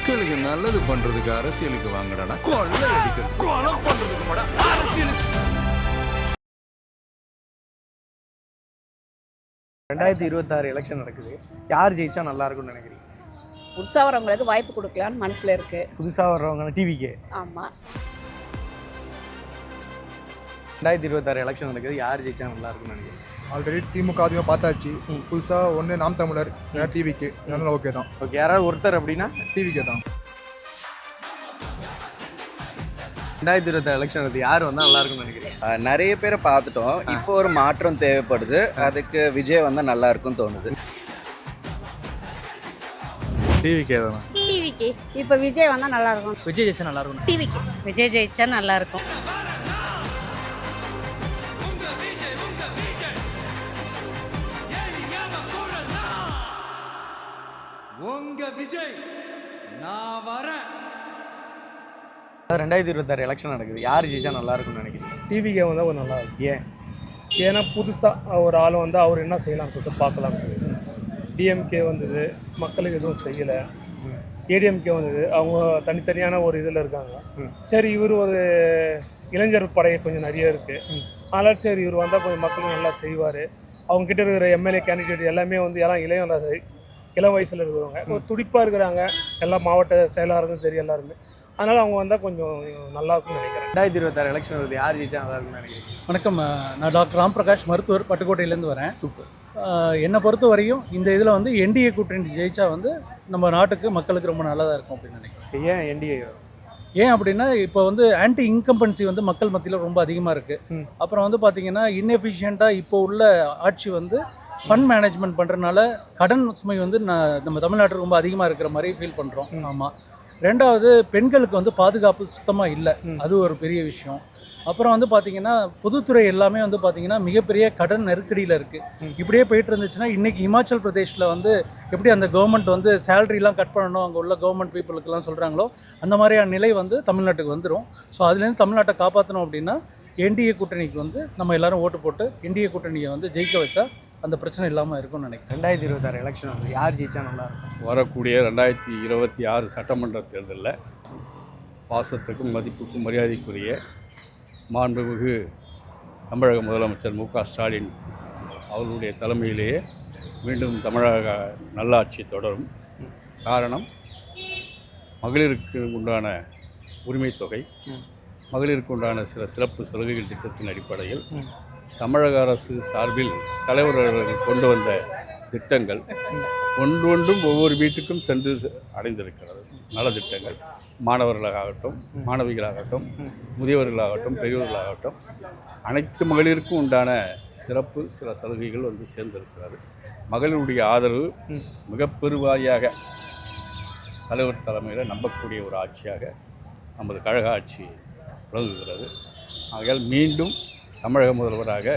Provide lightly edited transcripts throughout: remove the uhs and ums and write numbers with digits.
மக்களுக்கு நல்லது பண்றதுக்கு அரசியலுக்கு வாங்கடா, கொள்ளை அடிக்கிறது கொலை பண்றதுக்கு மாடா அரசியலுக்கு. 2026 எலெக்ஷன் நடக்குது. யார் ஜெயிச்சா நல்லா இருக்கும்னு நினைக்கிறீங்க? புதுசாக வரவங்களுக்கு வாய்ப்பு கொடுக்கலான்னு மனசில் இருக்குது. புதுசாக வர்றவங்க டிவிக்கு. ஆமாம். 2026 எலெக்ஷன் நடக்குது. யார் ஜெயிச்சா நல்லா இருக்கும்னு நினைக்கிறீங்க? ஆல்ரெடி திமுக அதிகமாக பார்த்தாச்சு. புதுசாக ஒன்று நாம் தமிழர், டிவிக்கு. அதனால ஓகே தான். ஓகே, யாராவது ஒருத்தர் அப்படின்னா டிவிக்கே தான். 2026 எலெக்ஷன் நடக்குது. யார் வந்தால் நல்லா இருக்கும்னு நினைக்கிறீங்க? நிறைய பேரை பார்த்துட்டோம். இப்போ ஒரு மாற்றம் தேவைப்படுது. அதுக்கு விஜய் வந்தால் நல்லா இருக்கும்னு தோணுது. டிவிக்கே தான். டிவிக்கு இப்போ விஜய் வந்தால் நல்லா இருக்கும். விஜய் ஜெயிச்சா நல்லா இருக்கும். டிவிக்கு விஜய் ஜெயிச்சா நல்லா இருக்கும். உங்க விஜய் நான் வரேன். 2026 எலெக்ஷன் நடக்குது. யார் ஜெயிச்சா நல்லா இருக்கும்னு நினைக்கிறீங்க? டிவிக்கே வந்தால் ஒரு நல்லா இருக்கும். ஏன்? ஏன்னா புதுசாக ஒரு ஆள் வந்து அவர் என்ன செய்யலாம்னு சொல்லிட்டு பார்க்கலாம்னு சொல்லி. டிஎம்கே வந்தது, மக்களுக்கு எதுவும் செய்யலை. ஏடிஎம்கே வந்தது, அவங்க தனித்தனியான ஒரு இதில் இருக்காங்க. சரி, இவர் ஒரு இளைஞர் படை கொஞ்சம் நிறைய இருக்குது. அதனால் சரி இவர் வந்தால் கொஞ்சம் மக்களும் நல்லா செய்வார். அவங்ககிட்ட இருக்கிற எம்எல்ஏ கேண்டிடேட் எல்லாமே வந்து எல்லாம் இளம் வயசில் இருக்கிறவங்க, ஒரு துடிப்பாக இருக்கிறாங்க. எல்லா மாவட்ட செயலாளர்களும் சரி எல்லாருமே. அதனால் அவங்க வந்தால் கொஞ்சம் நல்லா இருக்கும்னு நினைக்கிறேன். 2026 எலெக்ஷன் வருது. யார் ஜெயிச்சா நல்லா இருக்கும்னு நினைக்கிறீங்க? வணக்கம், நான் டாக்டர் ராம்பிரகாஷ், மருத்துவர், பட்டுக்கோட்டையிலேருந்து வரேன். சூப்பர். என்னை பொறுத்த வரையும் இந்த இதில் வந்து என்டிஏ கூட்டணி ஜெயிச்சா வந்து நம்ம நாட்டுக்கு மக்களுக்கு ரொம்ப நல்லதாக இருக்கும் அப்படின்னு நினைக்கிறேன். ஏன் என்டிஏ? ஏன் அப்படின்னா இப்போ வந்து ஆன்டி இன்கம்பன்சி வந்து மக்கள் மத்தியில் ரொம்ப அதிகமாக இருக்குது. அப்புறம் வந்து பார்த்திங்கன்னா இன்எஃபிஷியண்ட்டாக இப்போ உள்ள ஆட்சி வந்து ஃபண்ட் மேனேஜ்மெண்ட் பண்ணுறதுனால கடன் சுமை வந்து நம்ம தமிழ்நாட்டில் ரொம்ப அதிகமாக இருக்கிற மாதிரி ஃபீல் பண்ணுறோம். ஆமாம். ரெண்டாவது, பெண்களுக்கு வந்து பாதுகாப்பு சுத்தமாக இல்லை, அது ஒரு பெரிய விஷயம். அப்புறம் வந்து பார்த்திங்கன்னா பொதுத்துறை எல்லாமே வந்து பார்த்திங்கன்னா மிகப்பெரிய கடன் நெருக்கடியில் இருக்குது. இப்படியே போயிட்டு இருந்துச்சுன்னா இன்றைக்கி ஹிமாச்சல் பிரதேஷில் வந்து எப்படி அந்த கவர்மெண்ட் வந்து சேலரிலாம் கட் பண்ணணும் அங்கே உள்ள கவர்மெண்ட் பீப்புளுக்கெல்லாம் சொல்கிறாங்களோ அந்த மாதிரியான நிலை வந்து தமிழ்நாட்டுக்கு வந்துடும். ஸோ அதுலேருந்து தமிழ்நாட்டை காப்பாற்றணும் அப்படின்னா என்டிஏ கூட்டணிக்கு வந்து நம்ம எல்லோரும் ஓட்டு போட்டு என்டிஏ கூட்டணியை வந்து ஜெயிக்க வச்சா அந்த பிரச்சனை இல்லாமல் இருக்கும்னு நினைக்கிறேன். 2026 எலெக்ஷன் வந்து யார் ஜெயிச்சா நல்லா இருக்கும்? வரக்கூடிய 2026 சட்டமன்ற தேர்தலில் பாசத்துக்கும் மதிப்புக்கும் மரியாதைக்குரிய மாண்புமிகு தமிழக முதலமைச்சர் மு.க. ஸ்டாலின் அவர்களுடைய தலைமையிலேயே மீண்டும் தமிழக நல்லாட்சி தொடரும். காரணம், மகளிருக்கு உண்டான உரிமை தொகை, மகளிருக்கு உண்டான சில சிறப்பு சலுகைகள் திட்டத்தின் அடிப்படையில் தமிழக அரசு சார்பில் தலைவர்கள் கொண்டு வந்த திட்டங்கள் ஒன்றொன்றும் ஒவ்வொரு வீட்டுக்கும் சென்று அடைந்திருக்கிறது. நலத்திட்டங்கள் மாணவர்களாகட்டும், மாணவிகளாகட்டும், முதியவர்களாகட்டும், பெரியவர்களாகட்டும் அனைத்து மகளிருக்கும் உண்டான சிறப்பு சில சலுகைகள் வந்து சேர்ந்திருக்கிறது. மகளிருடைய ஆதரவு மிக பெருவாரியாக தலைவர் தலைமையில் நம்பக்கூடிய ஒரு ஆட்சியாக நமது கழக ஆட்சி விளங்குகிறது. ஆகையால் மீண்டும் தமிழக முதல்வராக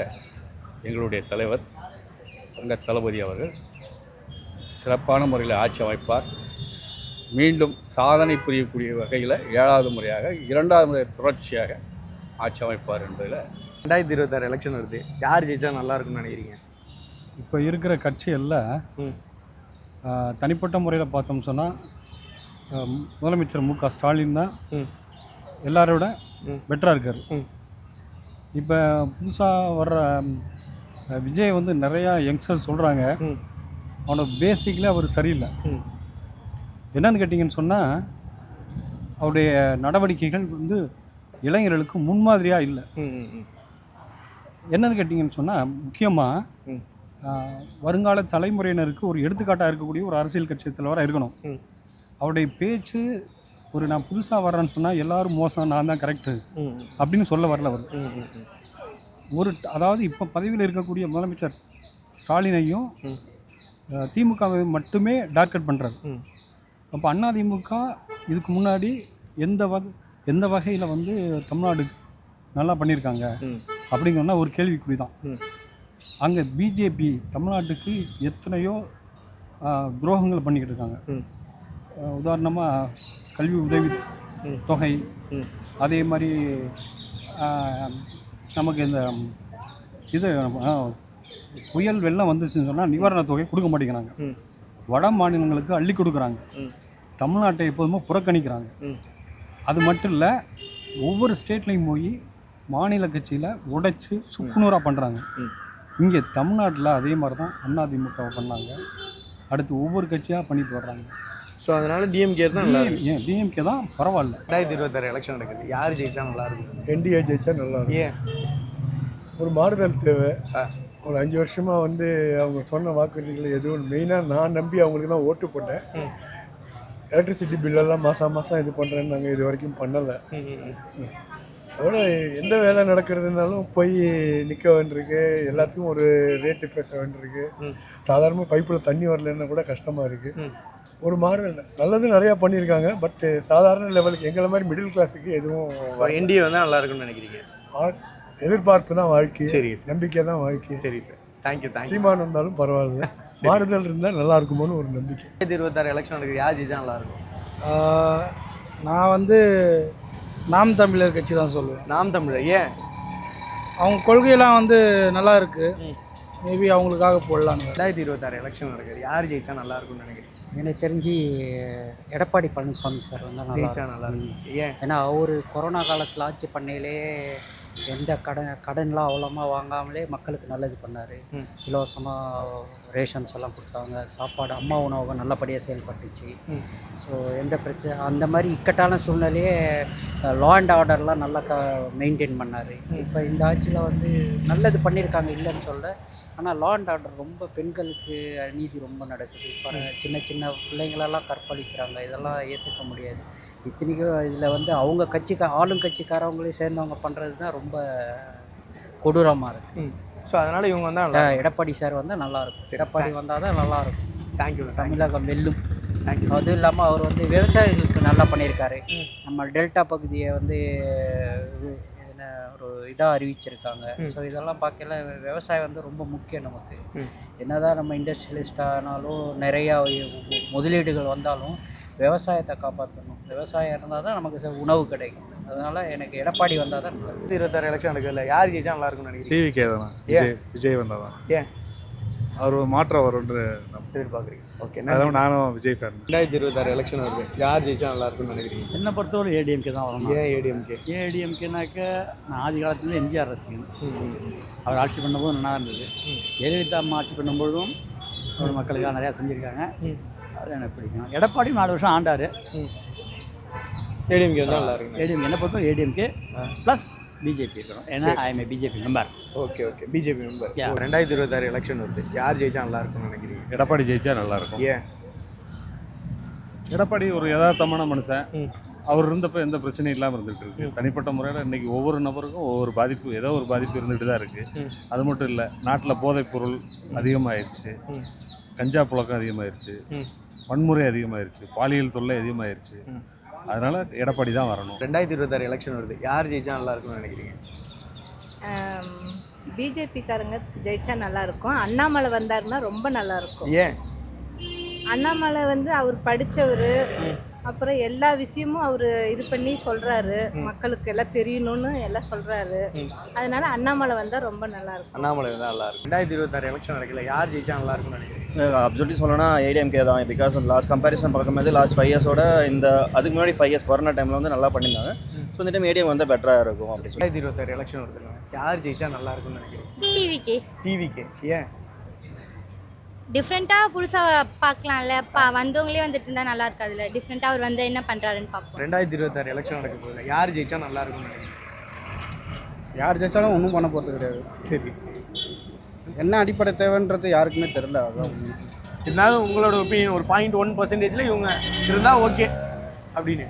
எங்களுடைய தலைவர் தங்க தளபதி அவர்கள் சிறப்பான முறையில் ஆட்சி அமைப்பார். மீண்டும் சாதனை புரியக்கூடிய வகையில் 7வது முறையாக 2வது முறை தொடர்ச்சியாக ஆட்சி அமைப்பார் என்பதில். 2026 எலெக்ஷன் வருது. யார் ஜெயிச்சா நல்லா இருக்கும்னு நினைக்கிறீங்க? இப்போ இருக்கிற கட்சிகளில் தனிப்பட்ட முறையில் பார்த்தோம் சொன்னால் முதலமைச்சர் மு.க. ஸ்டாலின் தான் எல்லாரோட பெட்டராக இருக்கார். இப்போ புதுசாக வர்ற விஜய் வந்து நிறையா யங்ஸ்டர்ஸ் சொல்கிறாங்க அவனோட பேசிக்கில் அவர் சரியில்லை. என்னன்னு கேட்டிங்கன்னு சொன்னால் அவருடைய நடவடிக்கைகள் வந்து இளைஞர்களுக்கு முன்மாதிரியாக இல்லை. என்னன்னு கேட்டிங்கன்னு சொன்னால் முக்கியமாக வருங்கால தலைமுறையினருக்கு ஒரு எடுத்துக்காட்டாக இருக்கக்கூடிய ஒரு அரசியல் கட்சி தலைவராக இருக்கணும். அவருடைய பேச்சு ஒரு நான் புதுசாக வர்றேன்னு சொன்னால் எல்லோரும் மோசம், நான் தான் கரெக்டு அப்படின்னு சொல்ல வரல அவர். ஒரு அதாவது இப்போ பதவியில் இருக்கக்கூடிய முதலமைச்சர் ஸ்டாலினையும் திமுகவை மட்டுமே டார்கெட் பண்ணுறாரு. அப்போ அதிமுக இதுக்கு முன்னாடி எந்த வகையில் வந்து தமிழ்நாடு நல்லா பண்ணியிருக்காங்க அப்படிங்கன்னா ஒரு கேள்விக்குறி தான். அங்கே பிஜேபி தமிழ்நாட்டுக்கு எத்தனையோ துரோகங்கள் பண்ணிக்கிட்டு இருக்காங்க. உதாரணமாக கல்வி உதவி தொகை, அதே மாதிரி நமக்கு இந்த இது புயல் வெள்ளம் வந்துச்சுன்னு சொன்னால் நிவாரண தொகை கொடுக்க மாட்டேங்கிறாங்க. வட மாநிலங்களுக்கு அள்ளி கொடுக்குறாங்க. தமிழ்நாட்டை எப்போதுமே புறக்கணிக்கிறாங்க. அது மட்டும் இல்லை, ஒவ்வொரு ஸ்டேட்லேயும் போய் மாநில கட்சியில் உடைச்சி சுக்குநூறாக பண்ணுறாங்க. இங்கே தமிழ்நாட்டில் அதே மாதிரி தான் அதிமுகவை பண்ணாங்க. அடுத்து ஒவ்வொரு கட்சியாக பண்ணிட்டு வர்றாங்க. ஸோ அதனால டிஎம்கே தான் நல்லா இருக்கும். ஏன் டிஎம்கே தான் பரவாயில்ல. 2026 எலெக்ஷன் நடக்குது, யார் ஜெயிச்சா நல்லா இருக்கும்? என்டிஏ ஜெயிச்சா நல்லா இருக்கும். ஏன்? ஒரு மாறுதல் தேவை. ஒரு 5 வருஷமாக வந்து அவங்க சொன்ன வாக்குறுதிகளை எதுவும் மெயினாக நான் நம்பி அவங்களுக்கு தான் ஓட்டு போட்டேன். எலக்ட்ரிசிட்டி பில்லெல்லாம் மாதம் இது பண்ணுறேன்னு நாங்கள் இது வரைக்கும் பண்ணலை. அதோட எந்த வேலை நடக்கிறதுனாலும் போய் நிற்க வேண்டியிருக்கு, எல்லாத்துக்கும் ஒரு ரேட்டு பேச வேண்டியிருக்கு. சாதாரணமாக பைப்பில் தண்ணி வரலன்னா கூட கஷ்டமாக இருக்குது. ஒரு மாறுதல் நல்லது நிறையா பண்ணியிருக்காங்க. பட் சாதாரண லெவலுக்கு எங்களை மாதிரி மிடில் கிளாஸுக்கு எதுவும் என்டிஏ வந்தால் நல்லா இருக்கும்னு நினைக்கிறீங்க? எதிர்பார்ப்பு தான் வாழ்க்கை. சரி, நம்பிக்கை தான் வாழ்க்கை. சரி சார், தேங்க்யூ. சீமான் வந்தாலும் பரவாயில்ல, மாறுதல் இருந்தால் நல்லா இருக்குமோன்னு ஒரு நம்பிக்கை. 2026 எலெக்ஷன் நடக்குது, யார் ஜெயிச்சா நல்லா இருக்கும்? நான் வந்து நாம் தமிழர் கட்சி தான் சொல்லுவேன். நாம் தமிழர். ஏன்? அவங்க கொள்கையெல்லாம் வந்து நல்லா இருக்குது. மேபி அவங்களுக்காக போடலான்னு. 2026 எலெக்ஷன் நடக்குது, யார் ஜெயிச்சா நல்லா இருக்கும்னு நினைக்கிறீங்க? எனக்கு தெரிஞ்சு எடப்பாடி பழனிசாமி சார் வந்து ஜெயிச்சா நல்லா இருக்கும். ஏன்? ஏன்னா அவர் கொரோனா காலத்தில் ஆட்சி பண்ணையிலே எந்த கடன்லாம் அவ்வளோமா வாங்காமலே மக்களுக்கு நல்லது பண்ணார். இலவசமாக ரேஷன்ஸ் எல்லாம் கொடுத்தாங்க, சாப்பாடு அம்மா உணவகம் நல்லபடியாக செயல்பட்டுச்சு. ஸோ எந்த பிரச்சனை அந்த மாதிரி இக்கட்டான சூழ்நிலையே லா அண்ட் ஆர்டர்லாம் நல்லா மெயின்டைன் பண்ணார். இப்போ இந்த ஆட்சியில் வந்து நல்லது பண்ணியிருக்காங்க, இல்லைன்னு சொல்ல. ஆனால் லா அண்ட் ஆர்டர் ரொம்ப பெண்களுக்கு அநீதி ரொம்ப நடக்குது. இப்போ சின்ன சின்ன பிள்ளைங்களெல்லாம் கற்பழிக்கிறாங்க. இதெல்லாம் ஏற்றுக்க முடியாது. இத்தனைக்கும் இதில் வந்து அவங்க ஆளும் கட்சிக்காரவங்களே சேர்ந்தவங்க பண்ணுறது தான் ரொம்ப கொடூரமாக இருக்குது. ஸோ அதனால் இவங்க வந்தால் எடப்பாடி சார் வந்தால் நல்லாயிருக்கும். எடப்பாடி வந்தால் தான் நல்லாயிருக்கும். தேங்க்யூ. தமிழகம் வெல்லும். தேங்க்யூ. அதுவும் இல்லாமல் அவர் வந்து விவசாயிகளுக்கு நல்லா பண்ணியிருக்காரு. நம்ம டெல்டா பகுதியை வந்து ஒரு இதாக அறிவிச்சிருக்காங்க. ஸோ இதெல்லாம் பார்க்கல விவசாயம் வந்து ரொம்ப முக்கியம் நமக்கு. என்னதான் நம்ம இண்டஸ்ட்ரியலிஸ்ட் ஆனாலும் நிறையா முதலீடுகள் வந்தாலும் விவசாயத்தை காப்பாற்றணும். விவசாயம் இருந்தால் தான் நமக்கு உணவு கிடைக்கும். அதனால எனக்கு எடப்பாடி வந்தால் தான் நல்லது. 2026 எலெக்ஷன் நடக்குதுல்ல, யார் ஜெயிச்சா நல்லா இருக்கும்னு நினைக்கிறீங்க? டிவிக்கே தானே. விஜய் வந்தால் தான். ஏன்? அவர் மாற்றம் வரும்னு எதிர்பார்க்குறீங்க? ஓகே, அதனால நானும் விஜய் ஃபேன். 2026 எலெக்ஷன் வருது, யார் ஜெயிச்சா நல்லா இருக்கும்னு நினைக்கிறீங்க? என்னை பொறுத்தவரை ஏடிஎம்கே தான் வரணும். ஏன் ஏடிஎம்கே? ஏடிஎம்கேனாக்க நான் ஆதி காலத்துலேருந்து எம்ஜிஆர் ரசிகன். அவர் ஆட்சி பண்ணும்போது நல்லா இருந்தது. ஜெயலலிதா அம்மா ஆட்சி பண்ணும்பொழுதும் அவர் மக்களுக்காக நிறையா செஞ்சுருக்காங்க. அது எனக்கு பிடிக்கும். எடப்பாடி 4 வருஷம் ஆண்டார். ஏடிஎம்கே தான் நல்லா இருக்கு. ஏடிஎம்கே என்ன பொறுத்தவரை ஏடிஎம்கே ப்ளஸ் பிஜேபி இருக்கணும். ஏன்னா IMA BJP member. Okay, BJP member. 2026 election வருது, யார் ஜெயிச்சா நல்லா இருக்கும்னு நினைக்கிறீங்க? எடப்பாடி ஜெயிச்சா நல்லாயிருக்கும். ஏன்? எடப்பாடி ஒரு யதார்த்தமான மனுஷன். அவர் இருந்தப்போ எந்த பிரச்சனையும் இல்லாமல் இருந்துகிட்டு இருக்கு. தனிப்பட்ட முறையில் இன்றைக்கி ஒவ்வொரு நபருக்கும் ஒவ்வொரு பாதிப்பு, ஏதோ ஒரு பாதிப்பு இருந்துகிட்டு தான் இருக்குது. அது மட்டும் இல்லை, நாட்டில் போதைப் பொருள் அதிகமாகிடுச்சு, கஞ்சா புழக்கம் அதிகமாகிடுச்சு, வன்முறை அதிகமாகிடுச்சு, பாலியல் தொல்லை அதிகமாகிடுச்சு. அதனால் எடப்பாடி தான் வரணும். 2026 எலெக்ஷன் வருது, யார் ஜெயிச்சா நல்லா இருக்கும்னு நினைக்கிறீங்க? பிஜேபிக்காரங்க ஜெயிச்சா நல்லா இருக்கும். அண்ணாமலை வந்தாருன்னா ரொம்ப நல்லா இருக்கும். ஏன்? அண்ணாமலை வந்து அவர் படித்தவர், அப்புறம் எல்லா விஷயமும் அவர் இது பண்ணி சொல்கிறாரு, மக்களுக்கு எல்லாம் தெரியணும்னு எல்லாம் சொல்கிறாரு. அதனால அண்ணாமலை வந்தால் ரொம்ப நல்லா இருக்கும். அண்ணாமலை தான் நல்லா இருக்கும். 2026 எலெக்ஷன் நடக்கல, யார் ஜெயிச்சா நல்லா இருக்கும்னு நினைக்கிறீங்க? அப்சல்யூட்லி சொல்லணும்னா ஏடிஎம்கே தான். பிகாஸ் லாஸ்ட் கம்பேரிசன் பார்க்கும்போது லாஸ்ட் 5 இயர்ஸோட இந்த அதுக்கு முன்னாடி 5 இயர்ஸ் கொரோனா டைமில் வந்து நல்லா பண்ணியிருந்தாங்க. ஸோ இந்த டைம் ஏடிஎம் வந்து பெட்டராக இருக்கும் அப்படின்னு சொல்லி. 2026 எலெக்ஷன் வருதுங்க, யார் ஜெயிச்சா நல்லா இருக்கும்னு நினைக்கிறீங்க? டிவிக்கே. ஏன்? டிஃப்ரெண்ட்டாக புதுசாக பார்க்கலாம்ல. வந்தவங்களே வந்துட்டு இருந்தால் நல்லா இருக்காதுல்ல. டிஃப்ரெண்ட்டாக அவர் வந்து என்ன பண்ணுறாருன்னு பார்ப்போம். 2026 எலெக்ஷன் நடக்க போகுது, யார் ஜெயிச்சா நல்லா இருக்கும்னு நினைக்கிறீங்க? யார் ஜெயிச்சாலும் ஒன்றும் பண்ண போகிறது கிடையாது. சரி, என்ன அடிப்படை தேவைன்றது யாருக்குமே தெரியல. அதுதான் இருந்தாலும் உங்களோட ஒப்பீனியன் ஒரு 0.1% இவங்க இருந்தால் ஓகே அப்படின்னு.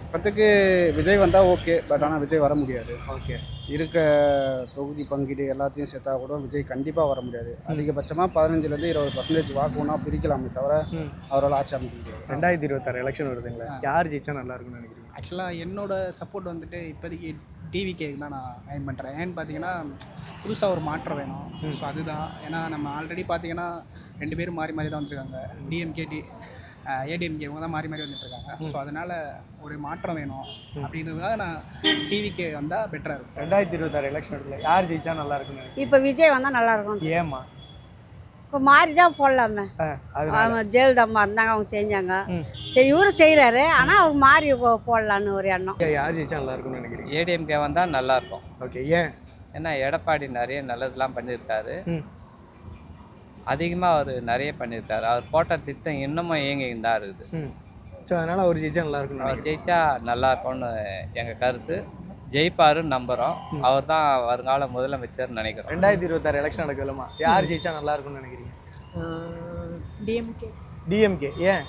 இப்போத்துக்கு விஜய் வந்தால் ஓகே. பட் ஆனால் விஜய் வர முடியாது. ஓகே, இருக்க தொகுதி பங்கீடு எல்லாத்தையும் சேர்த்தா கூட விஜய் கண்டிப்பாக வர முடியாது. அதிகபட்சமாக 15% 20% வாக்கு ஒன்றா பிரிக்கலாமே தவிர அவரால் ஆட்சி அமைக்க முடியாது. 2026 எலெக்ஷன் வருதுங்களா, யார் ஜெயிச்சா நல்லா இருக்கும்னு நினைக்கிறீங்க? ஆக்சுவலாக என்னோட சப்போர்ட் வந்துட்டு இப்போதைக்கு டிவிகேக்கு தான் நான் அயன் பண்ணுறேன். ஏன்னு பார்த்தீங்கன்னா புதுசாக ஒரு மாற்றம் வேணும். ஸோ அதுதான். ஏன்னா நம்ம ஆல்ரெடி பார்த்தீங்கன்னா 2 பேரும் மாறி மாறி தான் வந்துருக்காங்க. டிஎம்கே ஏடிஎம்கே இவங்க தான் மாறி மாறி வந்துட்டுருக்காங்க. ஸோ அதனால் ஒரு மாற்றம் வேணும் அப்படின்றதுக்காக நான் டிவிகே வந்தால் பெட்டராக இருக்கும். 2026 எலெக்ஷன் வருதுல, யார் ஜெயிச்சா நல்லா இருக்கும்னு நினைக்கிறீங்க? இப்போ விஜய் வந்தால் நல்லா இருக்கும். ஏமா? இப்போ மாறி தான் போடலாமே. ஆமாம், ஜெயலலிதா அம்மா இருந்தாங்க, அவங்க செஞ்சாங்க. சரி, இவரும் செய்கிறாரு, ஆனால் அவர் மாறி போடலான்னு ஒரு எண்ணம். யார் ஜெயிச்சா நல்லா இருக்கும்னு நினைக்கிறீங்க? ஏடிஎம்கே வந்தால் நல்லாயிருக்கும். ஓகே, ஏன்? ஏன்னா எடப்பாடி நிறைய நல்லதெல்லாம் பண்ணியிருக்காரு. அதிகமாக அவர் நிறைய பண்ணியிருக்காரு. அவர் போட்ட திட்டம் இன்னமும் இயங்கின்னு தான் இருக்குது. ஸோ அதனால் அவர் ஜெயிச்சா நல்லா இருக்கும். அவர் ஜெயிச்சா நல்லா இருக்கும்னு எங்கள் கருத்து. ஜெயிப்பாருன்னு நம்புகிறோம். அவர் தான் வருங்கால முதலமைச்சர்னு நினைக்கிறோம். 2026 எலெக்ஷன் நடக்குதுல்லம்மா, யார் ஜெயிச்சா நல்லா இருக்கும்னு நினைக்கிறீங்க? டிஎம்கே. டிஎம்கே, ஏன்?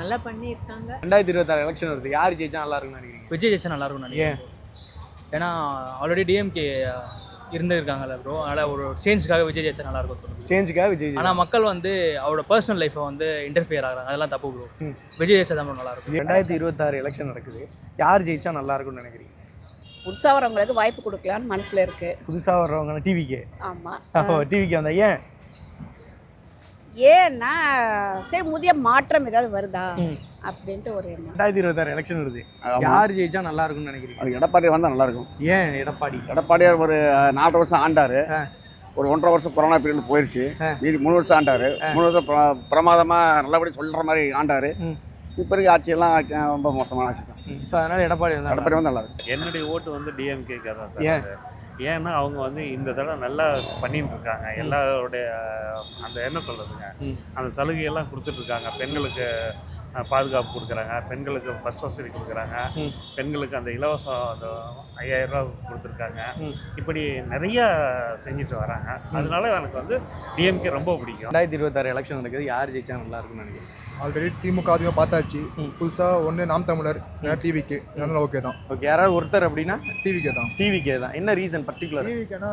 நல்லா பண்ணியிருக்காங்க. 2026 எலெக்ஷன் வருது, யார் ஜெயிச்சா நல்லா இருக்கும்னு நினைக்கிறீங்க? விஜய் ஜெயிச்சா நல்லா இருக்கும்னு நினைக்கிறேன். ஏன்னா ஆல்ரெடி டிஎம்கே இருந்திருக்காங்கல்ல ப்ரோ, அதனால் ஒரு சேஞ்சுக்காக விஜய் ஜெயிச்சா நல்லா இருக்கும். சேஞ்சுக்காக விஜய். ஆனால் மக்கள் வந்து அவரோட பர்சனல் லைஃப்பை வந்து இன்டர்ஃபியர் ஆகிறாங்க, அதெல்லாம் தப்பு ப்ரோ. விஜய் ஜெயிச்சா தான் நல்லா இருக்கும். 2026 எலெக்ஷன் நடக்குது, யார் ஜெயிச்சா நல்லா இருக்கும்னு நினைக்கிறீங்க? புதுசாக வரவங்களுக்கு வாய்ப்பு கொடுக்கலான்னு மனசில் இருக்குது. புதுசாக வர்றவங்க டிவிக்கே. ஆமாம், டிவிக்கே வந்தா ஏன்? ஏன்னா சரி புதிய மாற்றம் ஏதாவது வருதா அப்படின்ட்டு ஒரு எண்ணம். 2026 எலெக்ஷன் வருது, யார் ஜெயிச்சா நல்லா இருக்கும்னு நினைக்கிறீங்க? அது எடப்பாடி வந்தால் நல்லாயிருக்கும். ஏன் எடப்பாடி? எடப்பாடியார் ஒரு 4 வருஷம் ஆண்டார். ஒரு 1.5 வருஷம் கொரோனா பீரியட் போயிடுச்சு. மீதி 3 வருஷம் ஆண்டார். 3 வருஷம் பிரமாதமாக நல்லபடி சொல்கிற மாதிரி ஆண்டார். இப்போ இருக்க ஆட்சியெல்லாம் ரொம்ப மோசமான ஆட்சி தான். ஸோ அதனால் எடப்பாடி வந்து நல்லா இருக்கும். என்னுடைய ஓட்டு வந்து டிஎம்கேக்கு தான் சார். ஏன்னா அவங்க வந்து இந்த தடவை நல்லா பண்ணிட்டு இருக்காங்க. எல்லாருடைய அந்த என்ன சொல்கிறதுங்க, அந்த சலுகையெல்லாம் கொடுத்துட்ருக்காங்க. பெண்களுக்கு பாதுகாப்பு கொடுக்குறாங்க, பெண்களுக்கு பஸ் வசதி கொடுக்குறாங்க, பெண்களுக்கு அந்த இலவசம் அந்த 5000 ரூபா கொடுத்துருக்காங்க. இப்படி நிறைய செஞ்சுட்டு வராங்க. அதனால எனக்கு வந்து டிஎம்கே ரொம்ப பிடிக்கும். 2026 எலெக்ஷன் நடக்குது, யார் ஜெயிச்சா நல்லா இருக்கும்னு நினைக்கிறேன்? ஆல்ரெடி திமுக அதிகமாக பார்த்தாச்சு. புதுசாக ஒன்று நாம் தமிழர், டிவிக்கு, அதனால ஓகே தான். ஓகே, யாராவது ஒருத்தர் அப்படின்னா டிவிக்கே தான். டிவிக்கே தான். என்ன ரீசன் பர்டிகுலர்? டிவிக்கேனா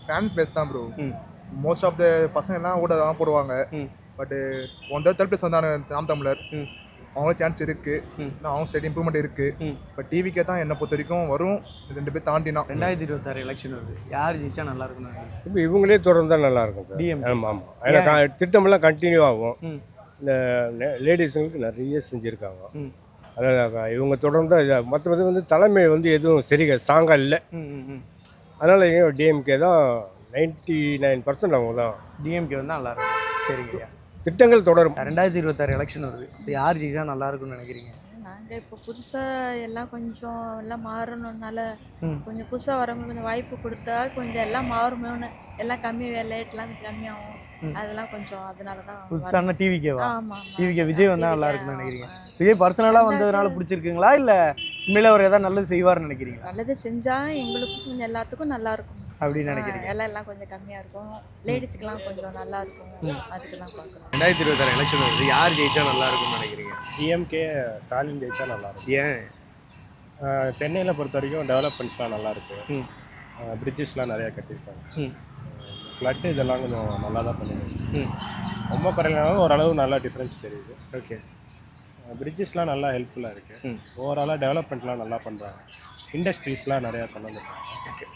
ஃபேன் பேஸ் தான் ப்ரோ. மோஸ்ட் ஆஃப் த பசங்க எல்லாம் கூட தான் போடுவாங்க. பட்டு தேர்ட் பிளேஸ் வந்தாங்க நாம் தமிழர், அவங்களும் சான்ஸ் இருக்குது. அவங்க சைடு இம்ப்ரூவ்மெண்ட் இருக்குது. பட் டிவிக்கே தான் என்னை பொறுத்த வரைக்கும் வரும். 2 பேர் தாண்டினா. 2026 எலெக்ஷன் வருது, யார் ஜெயிச்சா நல்லா இருக்கும்னு நினைக்கிறேன்? இப்போ இவங்களே தொடர்ந்தா நல்லா இருக்கும் சார். டிஎம். ஆமாம், ஏன்னா திட்டமெல்லாம் கண்டினியூ ஆகும். இந்த லேடிஸுங்களுக்கு நிறைய செஞ்சுருக்காங்க. அதனால் இவங்க தொடர்ந்து மற்ற வந்து தலைமை வந்து எதுவும் சரிங்க ஸ்ட்ராங்காக இல்லை. அதனால் டிஎம்கே தான் 99% அவங்க தான். டிஎம்கே வந்து நல்லா இருக்கும். சரிங்க, திட்டங்கள் தொடரும். 2026 எலெக்ஷன் வருது, யார் ஜெயிச்சா நல்லா இருக்கும்னு நினைக்கிறீங்க? நாங்கள் இப்போ புதுசாக எல்லாம் கொஞ்சம் எல்லாம் மாறணுன்னால கொஞ்சம் புதுசாக வரவங்களுக்கு கொஞ்சம் வாய்ப்பு கொடுத்தா கொஞ்சம் எல்லாம் மாறுமோன்னு, எல்லாம் கம்மி ரேட்லாம் கம்மியாகும். அதெல்லாம் கொஞ்சம் அதனால தான். புதுசான டிவிக்கேவா? ஆமாம், டிவிக்கே விஜய் வந்தால் நல்லா இருக்குன்னு நினைக்கிறீங்க? விஜய் பர்சனலாக வந்ததுனால பிடிச்சிருக்குங்களா, இல்லை உண்மையில அவர் ஏதாவது நல்லது செய்வார்னு நினைக்கிறீங்க? நல்லது செஞ்சால் எங்களுக்கும் கொஞ்சம் எல்லாத்துக்கும் நல்லா இருக்கும் அப்படின்னு நினைக்கிறீங்க? எல்லாம் கொஞ்சம் கம்மியாக இருக்கும், லேடிஸுக்கெல்லாம் கொஞ்சம் நல்லா இருக்கும், அதுக்கு தான் பார்க்குறோம். 2026 எலெக்ஷன் வருது, யார் ஜெயிச்சா நல்லா இருக்கும்னு நினைக்கிறீங்க? டிஎம்கே ஸ்டாலின் ஜெயிச்சா நல்லாயிருக்கும். ஏன்? சென்னையில் பொறுத்த வரைக்கும் டெவலப்மெண்ட்ஸ்லாம் நல்லாயிருக்கு. பிரிட்ஜஸ்லாம் நிறையா கட்டியிருக்காங்க. ஃப்ளட்டு இதெல்லாம் கொஞ்சம் நல்லா தான் பண்ணுவாங்க. ரொம்ப குறையினாலும் ஓரளவு நல்லா டிஃப்ரென்ஸ் தெரியுது. ஓகே, பிரிட்ஜஸ்லாம் நல்லா ஹெல்ப்ஃபுல்லாக இருக்குது. ஓவராலாக டெவலப்மெண்ட்லாம் நல்லா பண்ணுறாங்க. இண்டஸ்ட்ரீஸ்லாம் நிறையா கொண்டு வந்துருக்காங்க. ஓகே,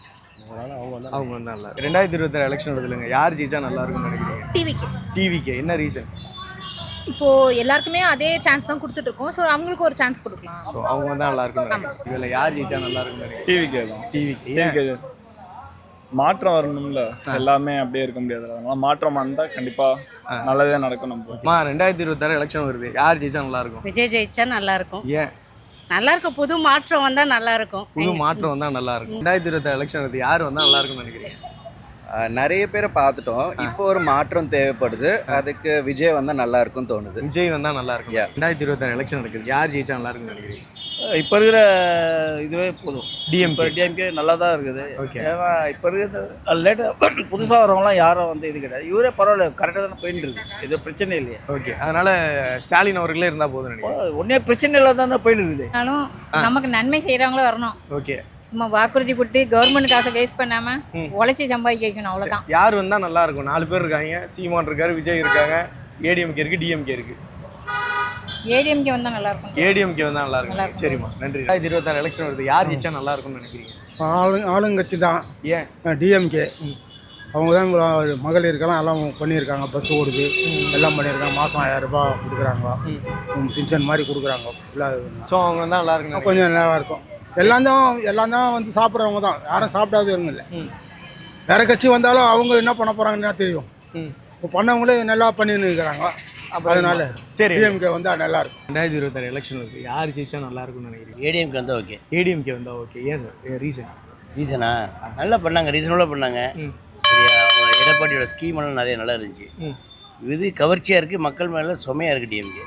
அதனால் அவங்க வந்து நல்லா. 2026 எலெக்ஷன் வருது இல்லைங்க, யார் ஜெயிச்சா நல்லா இருக்கும்னு நினைக்கிறீங்க? டிவிக்கே. என்ன ரீசன்? இப்போது எல்லாருக்குமே அதே சான்ஸ் தான் கொடுத்துட்ருக்கோம். ஸோ அவங்களுக்கு ஒரு சான்ஸ் கொடுக்கலாம். ஸோ அவங்க வந்து நல்லா இருக்குன்னு இதில் யார் ஜெயிச்சா நல்லா இருக்கும்னு நினைக்கிறீங்க? டிவிக்கே தான். டிவிக்கே. மாற்றம் வரணும்ல, எல்லாமே அப்படியே இருக்க முடியாது. அதனால மாற்றம் வந்தால் கண்டிப்பாக நல்லதே நடக்கும். நம்ம 2026 எலெக்ஷன் வருது, யார் ஜெயிச்சா நல்லா இருக்கும்? விஜய் ஜெயிச்சா நல்லா இருக்கும். ஏன்? நல்லா இருக்கும், புது மாற்றம் வந்தால் நல்லா இருக்கும். புது மாற்றம் வந்தால் நல்லா இருக்கும். 2026 எலெக்ஷன் வருது, யார் வந்தால் நல்லா இருக்கும்னு நினைக்கிறீங்க? நிறைய பேரை பார்த்துட்டோம். இப்போ ஒரு மாற்றம் தேவைப்படுது. அதுக்கு விஜய் வந்தால் நல்லா இருக்கும்னு தோணுது. விஜய் வந்தால் நல்லா இருக்கும். 2026 எலெக்ஷன் நடக்குது, யார் ஜெயிச்சா நல்லா இருக்கும்னு நினைக்கிறீங்க? இப்போ இருக்கிற இதுவே போதும். டிஎம்கே நல்லா தான் இருக்குது. ஓகே, ஏன்னா இப்போ இருக்கிறது லேட்டாக புதுசாக வரவங்களாம் யாரும் வந்து இது கிடையாது. இவரே பரவாயில்ல, கரெக்டாக தானே போயிட்டு இருக்கு. இது பிரச்சனை இல்லையா? ஓகே, அதனால ஸ்டாலின் அவர்களே இருந்தால் போதும் நினைக்கிறேன். ஒன்றே பிரச்சனை இல்லாத தான் போயிட்டு இருக்குது. நமக்கு நன்மை செய்கிறவங்களும் வரணும். ஓகே, சும்மா வாக்குறுதி கொடுத்து கவர்மெண்ட் காசை வேஸ்ட் பண்ணாம உழைச்சி சம்பாதிக்கணும், அவ்வளவுதான். யார் வந்தா நல்லா இருக்கும்? 4 பேர் இருக்காங்க. சீமான் இருக்காரு, விஜய் இருக்காங்க, ஏடிஎம்கே இருக்கு, டிஎம்கே இருக்கு. ஏடிஎம்கே வந்தா நல்லா இருக்கும். ஏடிஎம்கே வந்தா நல்லா இருக்கும். சரிம்மா, நன்றி. 2026 எலெக்ஷன் வருது, யார் ஜெயிச்சா நல்லா இருக்கும்னு நினைக்கிறீங்க? ஆளுங்கட்சி தான். ஏன்? டிஎம்கே. அவங்க தான் மகளிருக்கெல்லாம் எல்லாம் பண்ணியிருக்காங்க. பஸ் ஓடுது, எல்லாம் பண்ணியிருக்காங்க. மாதம் 1000 ரூபாய் கொடுக்குறாங்க, பென்ஷன் மாதிரி கொடுக்குறாங்க. ஸோ அவங்க வந்தால் நல்லா இருக்கும். கொஞ்சம் நல்லா இருக்கும். எல்லாம் தான் வந்து சாப்பிட்றவங்க தான், யாரும் சாப்பிடாதவங்க இல்லை. வேற கட்சி வந்தாலும் அவங்க என்ன பண்ண போகிறாங்கன்னு தெரியும். இப்போ பண்ணவங்களே நல்லா பண்ணின்னு இருக்கிறாங்க. அதனால சரி டிஎம்கே வந்தால் நல்லா இருக்கும். 2026 எலெக்ஷன் இருக்கு, யார் ஜெயிச்சா நல்லா இருக்கும்னு நினைக்கிறீங்க? ஏடிஎம்கே வந்தால் ஓகே. ஏடிஎம்கே வந்தா ஓகே. ஏன் சார் ரீசன்? ரீசனா நல்லா பண்ணாங்க, ரீசனபுளாக பண்ணாங்க. சரியா, அவங்க எடப்பாடியோட ஸ்கீம் எல்லாம் நிறைய நல்லா இருந்துச்சு. இது கவர்ச்சியாக இருக்குது, மக்கள் மேலே சுமையாக இருக்குது டிஎம்கே.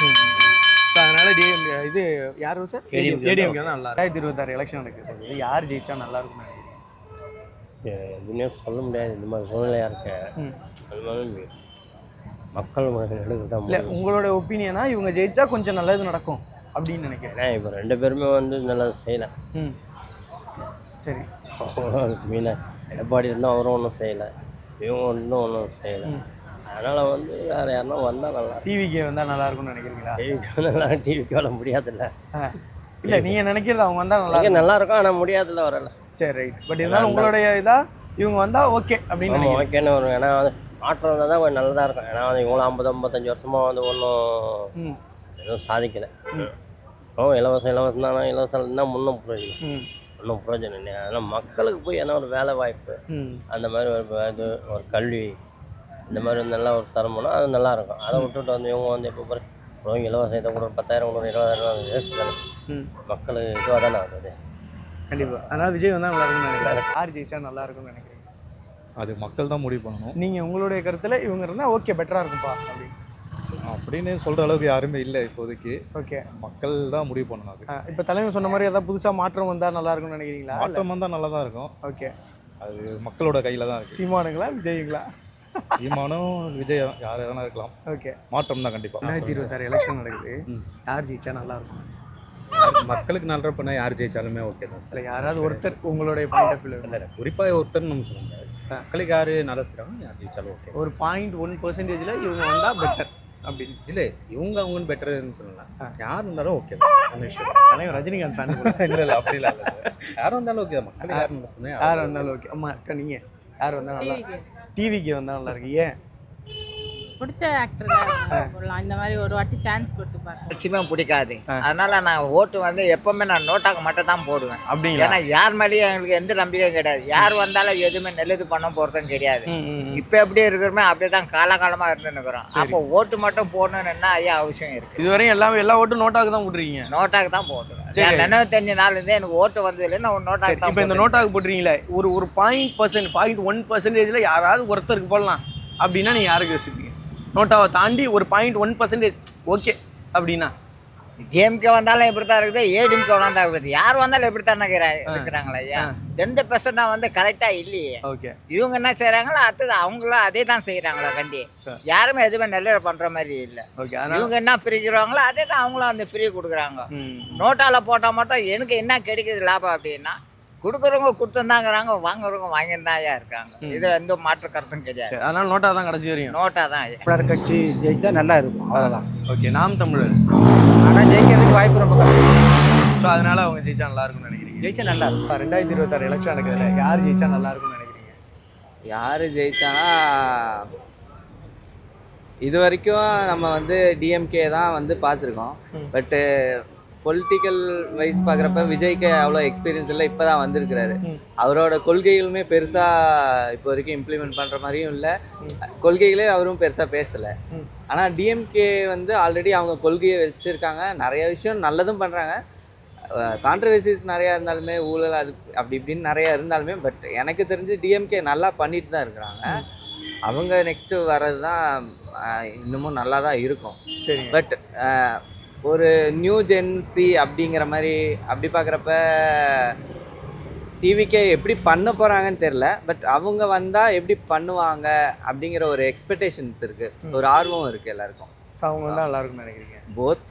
ஸோ அதனால டிஎம்கே இது யார் சார்? ADMK ஏடிஎம்கே தான் நல்லா இருக்கும். 2026 எலெக்ஷன் நடக்குது, யார் ஜெயிச்சா நல்லா இருக்கும்னு நினைக்கிறீங்க? எதுவுமே சொல்ல முடியாது, இந்த மாதிரி சூழ்நிலையாக இருக்கேன். அது மாதிரி மக்கள் நடக்குது தான். இல்லை உங்களோட ஒப்பீனியனா இவங்க ஜெயிச்சா கொஞ்சம் நல்லது நடக்கும் அப்படின்னு நினைக்கிறேன். ஏன்னா இப்போ 2 பேருமே வந்து நல்லது செய்யலை. சரி, மீனாக எடப்பாடி இருந்தால் அவரும் ஒன்றும் செய்யலை, இவங்க ஒன்றும் செய்யலை. அதனால் வந்து வேறு யாருன்னா வந்தால் நல்லா. டிவிக்கு வந்தால் நல்லா இருக்கும்னு நினைக்கிறீங்களா? டிவிக்கு நல்லா, டிவிக்கு வர முடியாதுல்ல. இல்லை நீங்கள் நினைக்கிறது அவங்க வந்தால் நல்லா நல்லா இருக்கும், ஆனால் முடியாதுல்ல வரல. சரி ரைட். பட் இருந்தாலும் உங்களுடைய இதாக இவங்க வந்தால் ஓகே அப்படின்னு நினைக்கிறேன். ஓகேன்னு வரும். ஏன்னா வந்து மாற்றம் வந்தால் தான் கொஞ்சம் நல்லதாக இருக்கும். ஏன்னா வந்து இவங்களும் 50-55 வருஷமாக வந்து ஒன்றும் எதுவும் சாதிக்கலை. இலவசம் தானே, இலவசம் இருந்தால் முன்னும் பிரயோஜனம், ஒன்றும் பிரயோஜனம் இல்லை. அதனால் மக்களுக்கு போய் என்ன ஒரு வேலை வாய்ப்பு, அந்த மாதிரி ஒரு இது, ஒரு கல்வி, இந்த மாதிரி நல்லா ஒரு தரம் போனால் அது நல்லாயிருக்கும். அதை விட்டுட்டு வந்து இவங்க வந்து எப்போ பாரு இலவசத்தை கூட 10,000 கூட 20,000 வேஸ்ட் தானே. மக்களுக்கு இதுவாக தானே ஆகுது. கண்டிப்பாக. அதனால் விஜய் வந்தால் நல்லா இருக்கும்னு நினைக்கிறேன். யார் ஜெயிச்சா நல்லா இருக்கும்னு நினைக்கிறீங்க? அது மக்கள் தான் முடிவு பண்ணணும். நீங்கள் உங்களுடைய கருத்தில் இவங்க இருந்தால் ஓகே பெட்டராக இருக்கும்ப்பா அப்படின்னு சொல்கிற அளவுக்கு யாருமே இல்லை இப்போதைக்கு. ஓகே, மக்கள் தான் முடிவு பண்ணணும். அது இப்போ தலைவர் சொன்ன மாதிரி ஏதாவது புதுசாக மாற்றம் வந்தால் நல்லா இருக்கும்னு நினைக்கிறீங்களா? மாற்றம் வந்தால் நல்லா தான் இருக்கும். ஓகே, அது மக்களோட கையில் தான் இருக்குது. சீமானுங்களா விஜய்ங்களா? சீமானும் விஜய் யார் வேணா இருக்கலாம். ஓகே, மாற்றம் தான் கண்டிப்பாக. 2026 எலெக்ஷன் நடக்குது, யார் ஜெயிச்சா நல்லா இருக்கும்? மக்களுக்கு நல்ல பண்ண யார் ஜெயிச்சாலுமே ஓகே தான் சார். இல்லை யாராவது ஒருத்தர் உங்களுடைய பாயிண்ட் ஆஃப் வியூ? இல்லை குறிப்பாக ஒருத்தர் நம்ம சொல்ல முடியாது. மக்களுக்கு யார் நல்லா செய்கிறாங்க யார் ஜெயிச்சாலும் ஓகே. ஒரு 0.1% இவங்க வந்தால் பெட்டர் அப்படின்னு இல்லை, இவங்க அவங்கன்னு பெட்டர்னு சொல்லலாம். யார் இருந்தாலும் ஓகே தான், ஒன்றும் இஷ்யூ. தலைவர் ரஜினிகாந்த் ஃபேன் இல்லை அப்படி இல்லை. யார் வந்தாலும் ஓகே தான், மக்கள் யார் நல்லா சொன்னேன் யார் வந்தாலும் ஓகே. அம்மா அக்கா நீங்கள் யார் வந்தால் நல்லா? டிவிக்கு வந்தால் நல்லா இருக்கு. ஏன்? பிடிச்ச ஆக்டர் போடலாம், இந்த மாதிரி ஒரு வாட்டி சான்ஸ் கொடுத்து பார்க்க. மேக்ஸிமம் பிடிக்காது, அதனால நான் ஓட்டு வந்து எப்பவுமே நான் நோட்டாக்கு மட்டும் தான் போடுவேன். அப்படிங்களா? ஏன்னா யார் மேலேயும் எங்களுக்கு எந்த நம்பிக்கையும் கிடையாது. யார் வந்தாலும் எதுவுமே நல்லது பண்ண போகிறதும் கிடையாது. இப்போ எப்படி இருக்கிறோமே அப்படியே தான் காலகாலமாக இருந்துன்னுக்குறோம். அப்போ ஓட்டு மட்டும் போடணும்னு என்ன ஐயா அவசியம் இருக்குது? இதுவரையும் எல்லா ஓட்டும் நோட்டாக்கு தான் போட்டுருக்கீங்க? நோட்டாக்கு தான் போட்டுருவேன். 95 நாள்லேருந்தே எனக்கு ஓட்டு வந்ததில்லை, நான் ஒரு நோட்டாக்கு தான். இப்போ இந்த நோட்டாக்கு போட்டுறீங்களே, ஒரு 0.1% யாராவது ஒருத்தருக்கு போடலாம் அப்படின்னா நீங்கள் யாருக்கு யோசிப்பீங்க? நோட்டாவை தாண்டி ஒரு 0.1% ஓகே அப்படின்னா? டிஎம்கே வந்தாலும் இப்படி தான் இருக்குது, ஏடிஎம்கே வந்தாலும் இருக்குது. யார் வந்தாலும் இப்படி தானே இருக்கிறாங்களா ஐயா? எந்த பெர்சனாக வந்து கரெக்டாக இல்லையே. ஓகே, இவங்க என்ன செய்கிறாங்களோ அடுத்தது அவங்களும் அதே தான் செய்கிறாங்களா கண்டி. யாருமே எதுவுமே நல்ல பண்ணுற மாதிரி இல்லை. ஓகே, இவங்க என்ன ஃப்ரீக்கிறாங்களோ அதே தான் அவங்களும் அந்த ஃப்ரீ கொடுக்குறாங்க. நோட்டாவில் போட்டால் மட்டும் எனக்கு என்ன கிடைக்குது லாபம் அப்படின்னா, கொடுக்குறவங்க கொடுத்துருந்தாங்கிறாங்க, வாங்குறவங்க வாங்கியிருந்தாயா இருக்காங்க. இதில் எந்த மாற்று கருத்தும் கிடையாது. அதனால நோட்டா தான் கடைசி வரையும் நோட்டா தான். தமிழர் கட்சி ஜெயிச்சா நல்லா இருக்கும், அவ்வளோதான். ஓகே, நாம் தமிழர் ஆனால் ஜெயிக்கிறதுக்கு வாய்ப்பு ரொம்ப கம்மி. ஸோ அதனால அவங்க ஜெயிச்சா நல்லா இருக்கும்னு நினைக்கிறீங்க? ஜெயிச்சா நல்லா இருக்கும். 2026 எலெக்ஷன் நடக்குதுல, யார் ஜெயிச்சா நல்லா இருக்கும்னு நினைக்கிறீங்க? யார் ஜெயிச்சானா, இது வரைக்கும் நம்ம வந்து டிஎம்கே தான் வந்து பார்த்துருக்கோம். பட்டு பொலிட்டிக்கல் வைஸ் பார்க்குறப்ப விஜய்க்கு அவ்வளோ எக்ஸ்பீரியன்ஸ் இல்லை, இப்போ தான் வந்திருக்கிறாரு. அவரோட கொள்கைகளுமே பெருசாக இப்போ வரைக்கும் இம்ப்ளிமெண்ட் பண்ணுற மாதிரியும் இல்லை, கொள்கைகளே அவரும் பெருசாக பேசலை. ஆனால் டிஎம்கே வந்து ஆல்ரெடி அவங்க கொள்கையை வச்சுருக்காங்க, நிறைய விஷயம் நல்லதும் பண்ணுறாங்க. கான்ட்ரவர்சிஸ் நிறையா இருந்தாலுமே, ஊழல் அது அப்படி இப்படின்னு நிறையா இருந்தாலுமே, பட் எனக்கு தெரிஞ்சு டிஎம்கே நல்லா பண்ணிட்டு தான் இருக்கிறாங்க. அவங்க நெக்ஸ்ட்டு வர்றது தான் இன்னமும் நல்லா தான் இருக்கும். சரி, பட் ஒரு நியூ ஜென்சி அப்படிங்கிற மாதிரி அப்படி பார்க்குறப்ப டிவிக்கே எப்படி பண்ண போகிறாங்கன்னு தெரில. பட் அவங்க வந்தால் எப்படி பண்ணுவாங்க அப்படிங்கிற ஒரு எக்ஸ்பெக்டேஷன்ஸ் இருக்குது, ஒரு ஆர்வம் இருக்குது எல்லாருக்கும். ஸோ அவங்க வந்தால் நல்லா இருக்கும்னு நினைக்கிறீங்க? போத்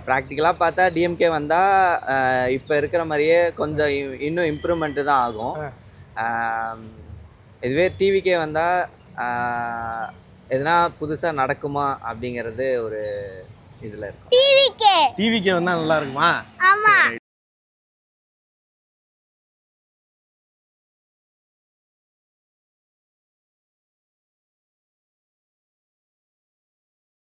ப்ராக்டிக்கலாக பார்த்தா டிஎம்கே வந்தால் இப்போ இருக்கிற மாதிரியே கொஞ்சம் இன்னும் இம்ப்ரூவ்மெண்ட்டு தான் ஆகும். இதுவே டிவிக்கே வந்தால் எதனா புதுசாக நடக்குமா அப்படிங்கிறது ஒரு இதில் இருக்கும். டிவிக்கு வந்தால் நல்லா இருக்குமா? ஆமா.